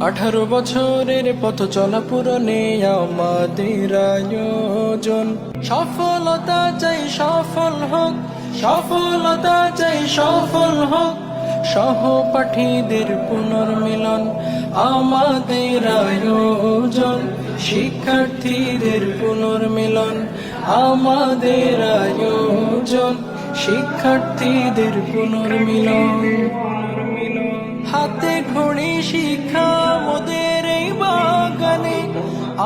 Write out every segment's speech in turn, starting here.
18 বছরের পথ চলা পূরণে আমাদের আয়োজন। সফলতা চাই সফল হোক, সফলতা চাই সফল হোক, সহপাঠীদের পুনর্মিলন আমাদের আয়োজন। শিক্ষার্থীদের পুনর্মিলন আমাদের আয়োজন, শিক্ষার্থীদের পুনর্মিলন। হাতে খড়ি শিক্ষা মোদের এই বাগানে,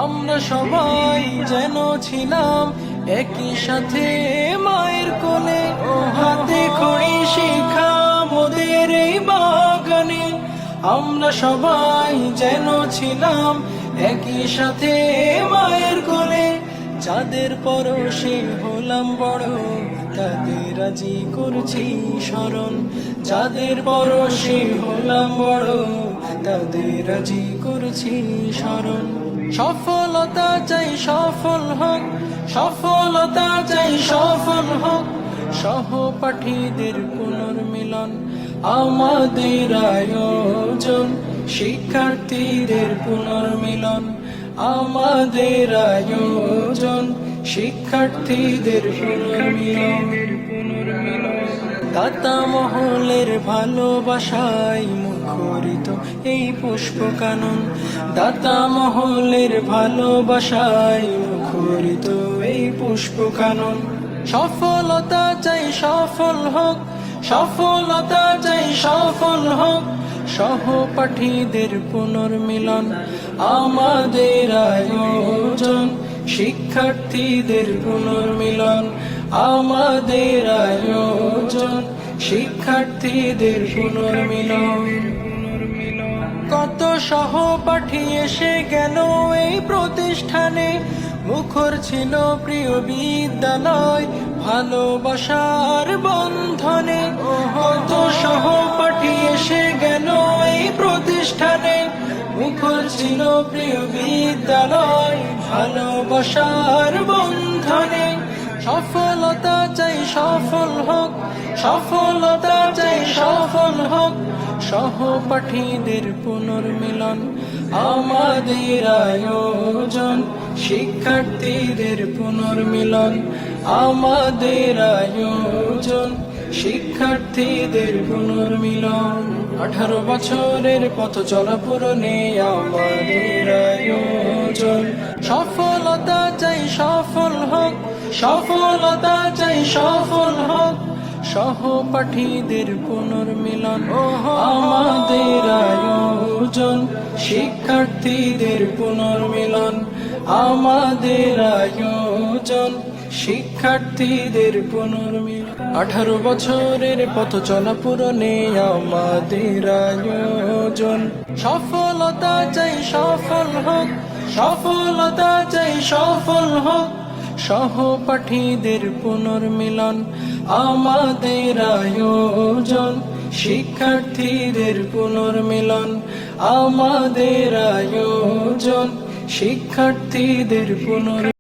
আমরা সবাই যেন ছিলাম একই সাথে মায়ের কোলে। হাতে খড়ি শিক্ষা মোদের এই বাগানে, আমরা সবাই যেন ছিলাম একই সাথে মায়ের কোলে। যাদের পরশে হলাম বড়, তাদের আজি করছি স্মরণ। যাদের পরশে হলাম বড়, তাদের আজি করছি স্মরণ। সফলতা চাই সফল হোক, সফলতা চাই সফল হোক, সহপাঠীদের পুনর্মিলন আমাদের আয়োজন। শিক্ষার্থীদের পুনর্মিলন আমাদের আয়োজন, শিক্ষার্থীদের পুনর্মিলন। দাতা মহলের ভালোবাসায় মুখরিত এই পুষ্পকানন, দাতা মহলের ভালোবাসায় মুখরিত এই পুষ্পকানন। সফলতা চাই সফল হোক, সফলতা চাই সফল হোক, সহপাঠীদের পুনর্মিলন আমাদের আয়োজন। শিক্ষার্থীদের পুনর্মিলন আমাদের আয়োজন, শিক্ষার্থীদের পুনর্মিলন। কত সহপাঠী এসে গেল এই প্রতিষ্ঠানে, মুখর ছিল প্রিয় বিদ্যালয় ভালোবাসার বন্ধনে। কত সহপাঠী এসে গেল এই প্রতিষ্ঠানে, মুখর ছিল প্রিয় বিদ্যালয় ভালোবাসার বন্ধনে। সফলতা চাই সফল হোক, সফলতা চাই সফল হোক, সহপাঠীদের পুনর্মিলন আমাদের আয়োজন। শিক্ষার্থীদের পুনর্মিলন আমাদের আয়োজন, শিক্ষার্থীদের পুনর্মিলন। 18 বছরের পথ চলা পূরণে আমাদের আয়োজন। সফলতা চাই সফল হোক, সফলতা চাই সফল হোক, সহপাঠীদের পুনর্মিলন আমাদের আয়োজন। শিক্ষার্থীদের পুনর্মিলন আমাদের আয়োজন, শিক্ষার্থীদের পুনর্মিলন। 18 বছরের পথ চলা পূরণে আমাদের আয়োজন। সফলতা চাই সফল হোক, সফলতা চাই সফল হোক, সহপাঠীদের পুনর্মিলন আমাদের আয়োজন। শিক্ষার্থীদের পুনর্মিলন আমাদের আয়োজন, শিক্ষার্থীদের পুনর্মিলন।